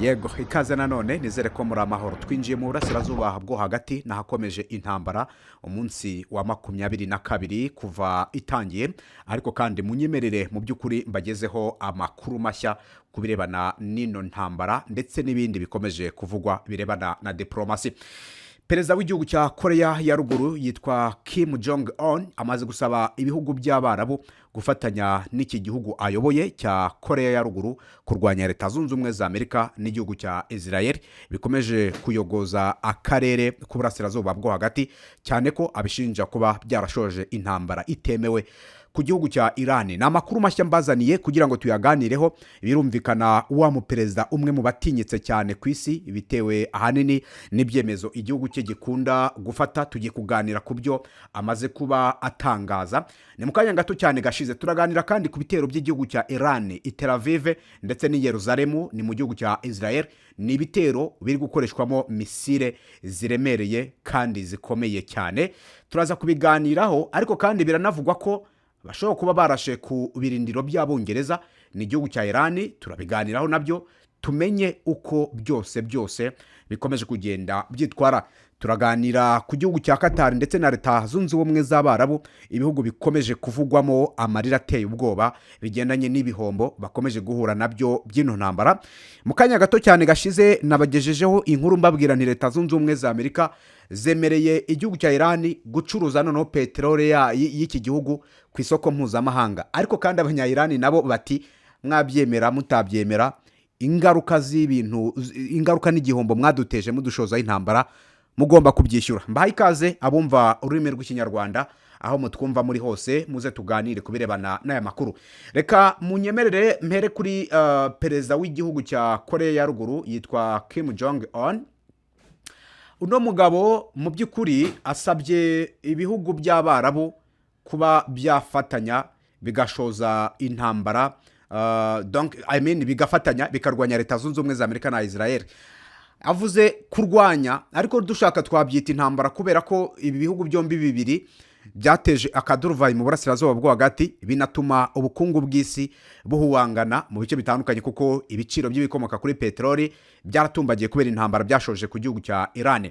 Yego ikaze nanone nizere ko muri amahoro twinjiye mu burasirazuba bwo hagati nahakomeje intambara umunsi wa 22 kuva itangiye ariko kandi munyemerere mu by'ukuri mbagezeho amakuru mashya kubirebana n'ino ntambara ndetse n'ibindi bikomeje kuvugwa birebana na diplomasi. Perezida w'igihugu cya Korea ya ruguru yitwa Kim Jong Un amaze gusaba ibihugu by'Abarabu gufatanya n'iki gihugu ayoboye cya Korea ya ruguru kurwanya Leta Zunze Ubumwe za Amerika n'igihugu cya Israel bikomeje kuyogoza akarere k'uburasirazuba bwo hagati cyane ko abishinja kuba byarashoje intambara itemewe ku gihugu cya Iran. Na makuru mashya mbazaniye kugira ngo tuyaganireho. Birumvikana wa mu perezida umwe mu batinyitse cyane ku isi bitewe ahanini n'ibyemezo igihugu cye gikunda gufata. Tugiye kuganira ku byo amaze kuba atangaza. Ni mu kanya gato cyane gashize turaganira kandi ku bitero by'igihugu cya Iran i Tel Aviv ndetse n'i Yerusalemu ni mu gihugu cya Israel. Ni ibitero biri gukoreshwamo misile ziremereye kandi zikomeye cyane. Turaza kubiganiraho ariko kandi biranavugwa ko bashobora kuba barashe ku birindiro by'Abongereza n'igihugu cya Iran. Turabiganiraho nabyo tumenye uko byose bikomeje kugenda byitwara. Turaganira ku gihugu cya Qatar ndetse na Leta Zunze Ubumwe z'Abarabu, ibihugu bikomeje kuvugwamo amarira ateye ubwoba bigendanye n'ibihombo bakomeje guhura nabyo by'ino ntambara. Mu kanya gato cyane gashize nabagejejeho inkuru mbabwira ni Leta Zunze Ubumwe za Amerika zemereye igihugu cya Iran gucuruza noneho peteroli y'iki gihugu ku isoko mpuzamahanga. Ariko kandi abanya-Iran nabo bati mwabyemera mutabyemera, ingaruka z'ibintu, ingaruka n'igihombo mwaduteje mudushoza intambara mugomba kubyishyura. Mbaha ikaze abumva ururimi rw'ikinyarwanda aho mutwumva muri hose, muze tuganire kubirebana n'aya makuru. Reka munyemerere mpere kuri perezida w'igihugu cya Korea ya ruguru yitwa Kim Jong Un. Uno mugabo mu by'ukuri asabye ibihugu by'Abarabu kuba byafatanya bigashoza intambara, bigafatanya bikarwanya Leta Zunze Ubumwe za Amerika na Israel. Avuze kurwanya ariko dushaka twabyita intambara kubera ko ibi bihugu byombi bibiri byateje akaduruvayi mu burasirazuba bwo hagati, binatuma ubukungu bw'isi buhuwangana mu bice bitandukanye kuko ibiciro by'ibikomoka kuri peteroli byaratumbagiye kubera intambara byashoje ku gihugu cya Iran.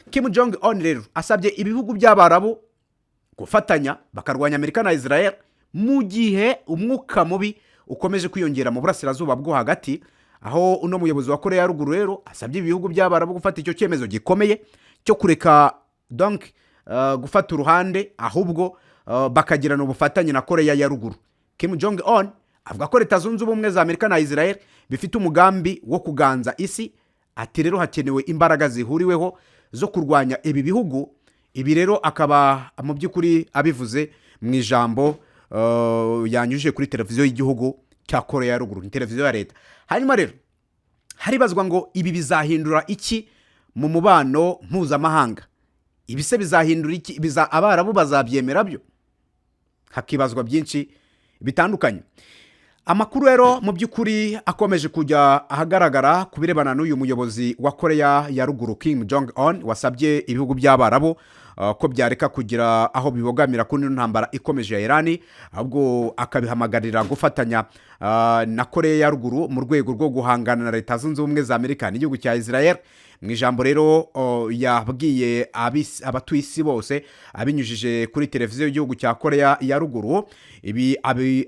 Kim Jong Un rero asabye ibihugu by'Abarabu gufatanya bakarwanya Amerika na Israel mu gihe umwuka mubi ukomeje kwiyongera mu burasirazuba bwo hagati, aho uno muyobozi wa Korea ya ruguru rero asabye ibihugu by'Abarabu gufata icyo cyemezo gikomeye cyo kureka gufata uruhande ahubwo bakagirana ubufatanye na Korea ya ruguru. Kim Jong Un avuga ko Leta Zunze Ubumwe za Amerika na Israel bifite umugambi wo kuganza isi. Ati rero hakenewe imbaraga zihuriweho zo kurwanya ibi bihugu. Ibi rero akaba mu by'ukuri abivuze mu ijambo yanyujije kuri televiziyo y'igihugu cya Korea ya ruguru, ni televiziyo ya leta. Hanyuma rero haribazwa ngo ibi bizahindura iki mu mubano mpuzamahanga? Ibise bizahindura iki? Abarabu bazabyemera byo? Hakibazwa byinshi bitandukanye. Amakuru rero mu by'ukuri akomeje kujya ahagaragara kubirebana n'uyu muyobozi wa Korea ya ruguru Kim Jong Un wasabye ibihugu by'Abarabu ko byareka kugira aho bibogamira kuri ntambara ikomeje ya Iran, ahubwo akabihamagarira gufatanya na Korea ya ruguru mu rwego rwo guhangana na Leta Zunze Ubumwe za Amerika n'igihugu cya Israel. Mu ijambo rero yabwiye abatuye isi bose abinyujije kuri televiziyo y'igihugu cya Korea ya ruguru. Ibi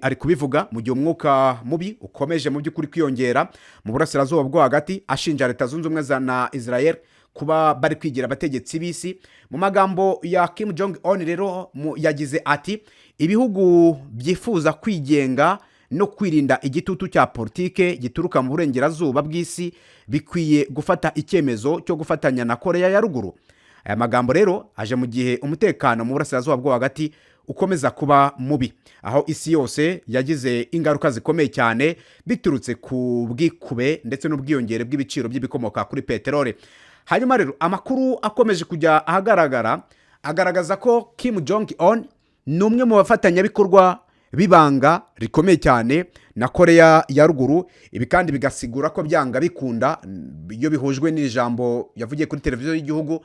ari kubivuga mu gihe umwuka mubi ukomeje mu by'ukuri kwiyongera mu burasirazuba bwo hagati, ashinja Leta Zunze Ubumwe na Israel kuba bari kwigira abategetsi b'isi. Mu magambo ya Kim Jong Un rero yagize ati ibihugu byifuza kwigenga no kwirinda igitutu cya politike gituruka mu burengerazuba bw'isi bikwiye gufata icyemezo cyo gufatanya na Korea ya ruguru. Aya magambo rero aje mu gihe umutekano mu burasirazuba bwo hagati ukomeza kuba mubi, aho isi yose yagize ingaruka zikomeye cyane biturutse ku bwikube ndetse n'ubwiyongere bw'ibiciro by'ibikomoka kuri peteroli. Hanyuma rero amakuru akomeje kujya ahagaragara agaragaza ko Kim Jong Un ni umwe mu bafatanyabikorwa bibanga rikomeye cyane na Korea ya ruguru. Ibi kandi bigasigura ko byanga bikunda iyo bihujwe n'ijambo yavugiye kuri televiziyo y'igihugu,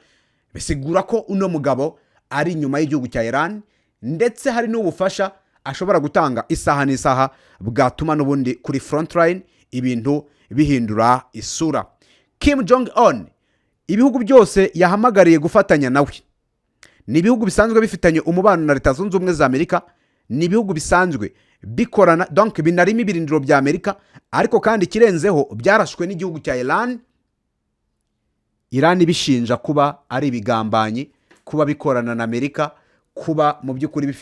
bisigura ko uno mugabo ari inyuma y'igihugu cya Iran ndetse hari n'ubufasha ashobora gutanga isaha n'isaha bwatuma n'ubundi kuri front line ibintu bihindura isura. Kim Jong Un ibihugu byose yahamagariye gufatanya nawe ni ibihugu bisanzwe bifitanye umubano na Leta Zunze Ubumwe za Amerika, ni ibihugu bisanzwe bikorana, donc binarimo ibirindiro bya Amerika, ariko kandi kirenzeho byarashwe n'igihugu cya Iran bishinja kuba ari ibigambanyi, kuba bikorana na Amerika, kuba mu by'ukuri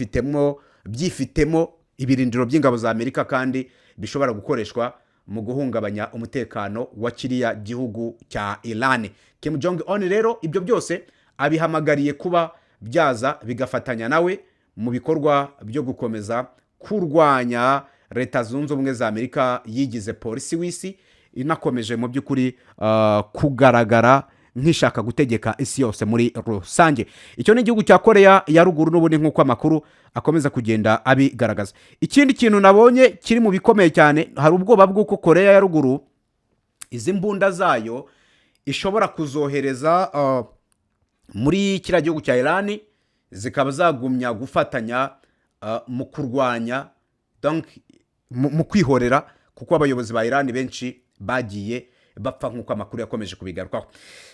byifitemo ibirindiro by'ingabo za Amerika kandi bishobora gukoreshwa mu guhungabanya umutekano wa kiriya gihugu cya Iran. Kim Jong Un rero ibyo byose abihamagariye kuba byaza bigafatanya nawe mu bikorwa byo gukomeza kurwanya Leta Zunze Ubumwe za Amerika yigize polisi w'isi, inakomeje mu by'ukuri kugaragara nk'ishaka gutegeka isi yose muri rusange. Icyo ni igihugu cya Korea ya ruguru n'ubundi nk'uko amakuru akomeza kugenda abigaragaza. Ikindi kintu nabonye kiri mu bikomeye cyane, hari ubwoba bw'uko Korea ya ruguru izi mbunda zayo ishobora kuzohereza muri kiriya gihugu cya Iran, zikaba zagumya gufatanya mu kurwanya, donc mu kwihorera, kuko abayobozi ba Iran benshi bagiye bapfa nk'uko amakuru yakomeje kubigarukaho.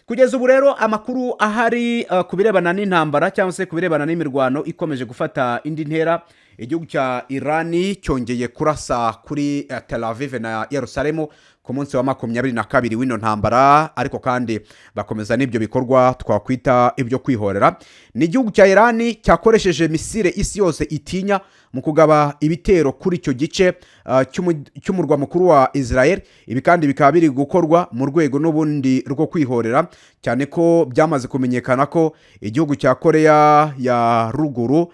Kugeza ubu rero amakuru ahari ku birebana n'intambara cyangwa se ku birebana n'imirwano ikomeje gufata indi ntera, igihugu cya Iran cyongeye kurasa kuri Tel Aviv na Yerusalemu ku munsi wa 22 w'ino ntambara, ariko kandi bakomeza n'ibyo bikorwa twakwita ibyo kwihorera. Ni igihugu cya Iran cyakoresheje misile isi yose itinya mu kugaba ibitero kuri icyo gice cy'umurwa mukuru wa Israel. Ibi kandi bikaba biri gukorwa mu rwego n'ubundi rwo kwihorera, cyane ko byamaze kumenyekana ko igihugu cya Korea ya ruguru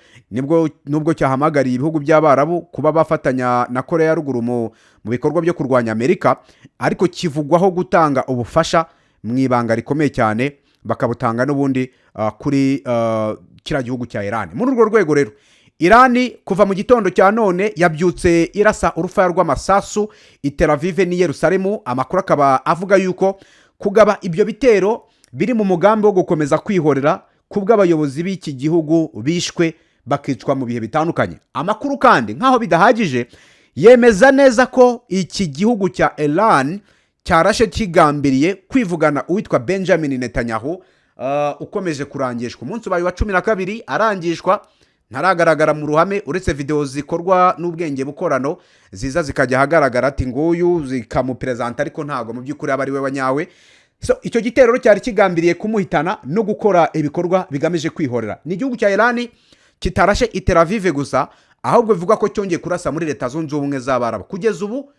nubwo cyahamagariye ibihugu by'Abarabu kuba bafatanya na Korea ya ruguru mu bikorwa byo kurwanya Amerika, ariko kivugwaho gutanga ubufasha mu ibanga rikomeye cyane, bakabutanga n'ubundi kuri kiriya gihugu cya Iran. Muri urwo rwego rero Iran kuva mu gitondo cya none yabyutse irasa urufaya rw'amasasu i Tel Aviv ni Yerusalemu. Amakuru akaba avuga yuko kugaba ibyo bitero biri mu mugambi wo gukomeza kwihorera kubw'abayobozi b'iki gihugu bishwe bakicwa mu bihe bitandukanye. Amakuru kandi nkaho bidahagije yemeza neza ko iki gihugu cya Iran cyarashe kigambiriye kwivugana uwitwa Benjamin Netanyahu ukomeje kurangishwa. Umunsi ubaye wa 12 arangishwa, ntaragaragara mu ruhame uretse video zikorwa n'ubwenge bukorano ziza zikajya hagaragara ati nguyu zikamupresenta, ariko ntago mu by'ukuri aba ari we wanyawe. So icyo gitero cyari kigambiriye kumuhitana no gukora ibikorwa bigamije kwihorera. Ni igihugu cya Iran kitarashe i Tel Aviv gusa, ahubwo bivuga ko cyongeye kurasa muri Leta Zunze Ubumwe z'Abarabu. Kugeza ubu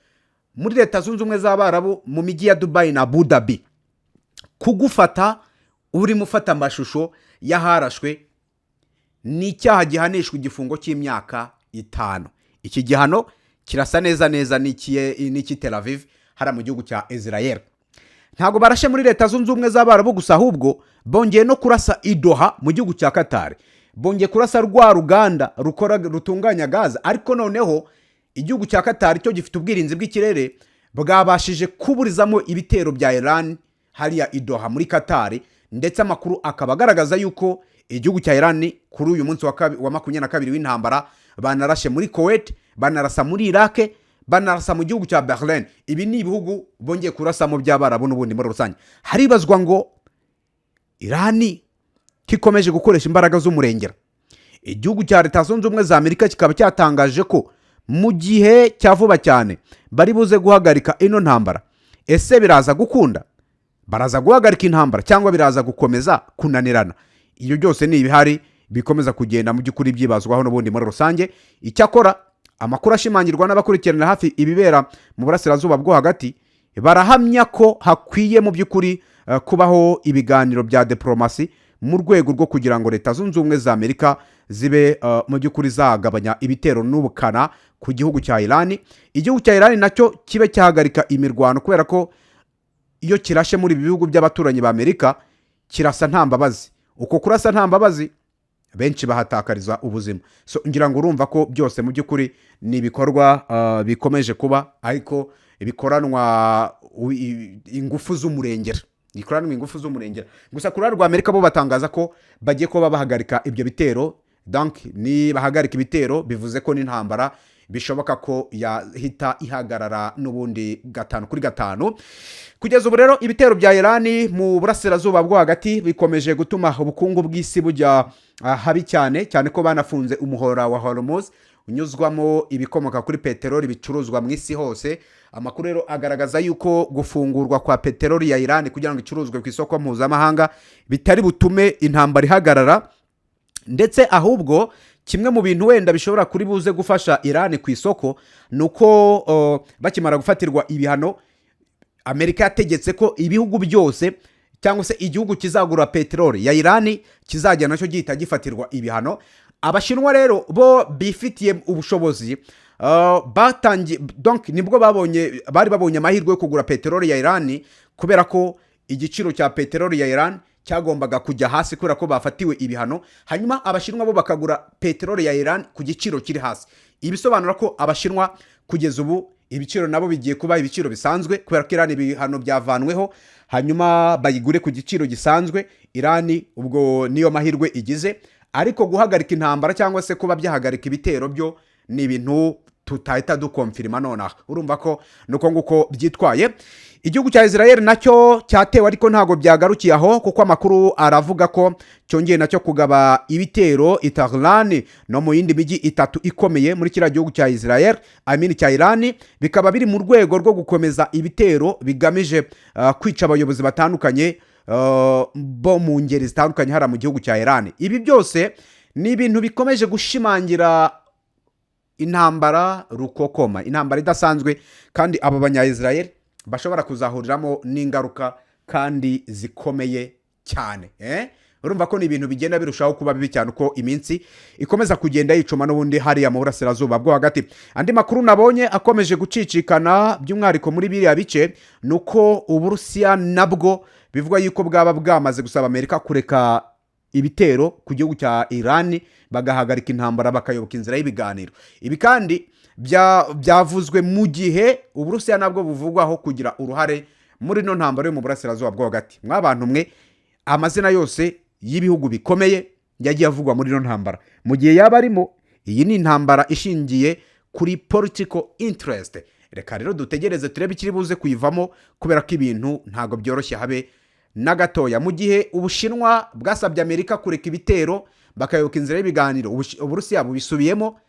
muri Leta Zunze Ubumwe z'Abarabu mu mijyi ya Dubai na Abu Dhabi, kugufata uri mufata amashusho yaharashwe ni icyaha gihanishwa igifungo cy'imyaka 5. Iki gihano kirasa neza n'iki Tel Aviv hara mu gihugu cya Israel. Ntago barashe muri Leta Zunze Ubumwe z'Abarabu gusa, ahubwo bongeye no kurasa i Doha mu gihugu cya Qatar, bongeye kurasa rwa ruganda rutunganya gaza, ariko noneho igihugu cya Qatar cyo gifite ubwirinzi bw'ikirere bwabashije kuburizamo ibitero bya Iran hariya i Doha muri Qatar, ndetse amakuru akaba agaragaza yuko igihugu cya Iran kuri uyu munsi wa 22 w'intambara banarashe muri Kuwait, banarasa muri Iraq, banarasa mu gihugu cya Bahrain. Ibi ni ibihugu bongeye kurasa mu by'Abarabu n'ubundi muri rusange. Haribazwa ngo Iran kikomeje gukoresha imbaraga z'umurengera. Igihugu cya Leta Zunze Ubumwe za Amerika kikaba cyatangaje ko mu gihe cyavuba cyane bari buze guhagarika ino ntambara. Ese biraza gukunda? Baraza guhagarika intambara cyangwa biraza gukomeza kunanirana? Iyo byose ni ibihari bikomeza kugenda mu by'ukuri byibazwaho n'ubundi muri rusange. Icyakora amakuru ashimangirwa n'abakurikirana hafi ibibera mu burasirazuba bwo hagati barahamya ko hakwiye mu by'ukuri kubaho ibiganiro bya diplomasi mu rwego rwo kugira ngo Leta Zunze Ubumwe za Amerika zibe mu by'ukuri zagabanya ibitero n'ubukana ku gihugu cya Iran. Igihugu cya Iran nacyo kibe cyahagarika imirwano, kubera ko iyo kirashe muri bihugu by'abaturanyi ba Amerika kirasa nta mbabazi. Uko kurasa nta mbabazi benshi bahatakariza ubuzima. So ngira ngo urumva ko byose mu by'ukuri ni ibikorwa bikomeje kuba, ariko bikoranwa ingufu z'umurengera. Gusa kuri rwa Amerika bo batangaza ko bagiye kuba bahagarika ibyo bitero. Donc ni bahagarika ibitero bivuze ko n'intambara bishoboka ko yahita ihagarara n'ubundi 5-5. Kugeza ubu rero ibitero bya Irani mu burasirazuba bwo hagati bikomeje gutuma ubukungu bw'isi bujya habi cyane ko banafunze umuhora wa Hormuz unyuzwamo ibikomoka kuri peteroli bicuruzwa mu isi hose. Amakuru rero agaragaza yuko gufungurwa kwa peteroli ya Irani kugira ngo icuruzwe ku isoko mpuzamahanga bitari butume intambara ihagarara, ndetse ahubwo kimwe mu bintu wenda bishobora kuri buze gufasha Irani ku isoko nuko bakimara gufatirwa ibihano, Amerika yategetse ko ibihugu byose cyangwa se igihugu kizagura peteroli ya Irani kizajya nacyo gihita gifatirwa ibihano. Abashinwa rero bo bifitiye ubushobozi donc nibwo bari babonye amahirwe yo kugura peteroli ya Irani, kubera ko igiciro cya peteroli ya Irani cyagombaga kujya hasi kubera ko bafatiwe ibihano, hanyuma abashinwa bo bakagura peteroli ya Irani ku giciro kiri hasi. Ibisobanura ko abashinwa kugeza ubu ibiciro nabo bigiye kuba ibiciro bisanzwe kubera ko Irani ibihano byavanweho, hanyuma bayigure ku giciro gisanzwe. Irani ubwo niyo mahirwe igize, ariko guhagarika intambara cyangwa se kuba byahagarika ibitero byo ni ibintu tutahita dukonfirima nonaha. Urumva ko nuko nguko byitwaye. Igihugu cya Israel nacyo cyatewe, ariko ntago byagarukiye aho, kuko amakuru aravuga ko cyongeye nacyo kugaba ibitero i Tehran no mu yindi mijyi 3 ikomeye muri kiriya gihugu cya Israel, cya Irani, bikaba biri mu rwego rwo gukomeza ibitero bigamije kwica abayobozi batandukanye bo mu ngeri zitandukanye hara mu gihugu cya Irani. Ibi byose ni ibintu bikomeje gushimangira intambara rukokoma, intambara idasanzwe, kandi abo banya-Israel bashobora kuzahuriramo n'ingaruka kandi zikomeye cyane. Urumva ko ni ibintu bigenda birushaho kuba bibi cyane uko iminsi ikomeza kugenda yicuma n'ubundi hariya mu burasirazuba bwo hagati. Andi makuru nabonye akomeje gucicikana by'umwariko muri biriya bice nuko Uburusiya nabwo bivugwa yuko bwaba bwamaze gusaba Amerika kureka ibitero ku gihugu cya Irani, bagahagarika intambara, bakayoboka inzira y'ibiganiro. Ibi kandi byavuzwe mu gihe Uburusiya nabwo buvugwaho kugira uruhare muri no ntambara yo mu burasirazuba bwo hagati. Mwabantu mwe, amazina yose y'ibihugu bikomeye yagiye avugwa muri no ntambara mu gihe yaba arimo. Iyi ni intambara ishingiye kuri political interest. Reka rero dutegereze turebe ikiri buze kuyivamo, kubera ko ibintu ntago byoroshye habe na gatoya. Mu gihe Ubushinwa bwasabye Amerika kureka ibitero bakayoboka inzira y'ibiganiro, Uburusiya bubisubiyemo.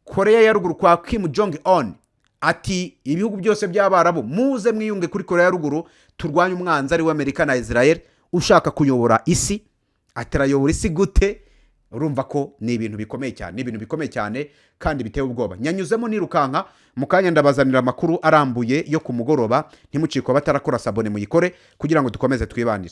Korea ya ruguru kwa Kim Jong Un ati ibihugu byose by'Abarabu muze mwiyunge kuri Korea ya ruguru turwanye umwanzi ari w'Amerika na Israel ushaka kuyobora isi. Atarayobora isi gute? Urumva ko ni ibintu bikomeye cyane, kandi biteye ubwoba. Nyanyuzemo nirukanka mu kanya ndabazanira amakuru arambuye yo ku mugoroba. Ntimucikwa batarakora sabone muyikore kugira ngo dukomeze twibanire.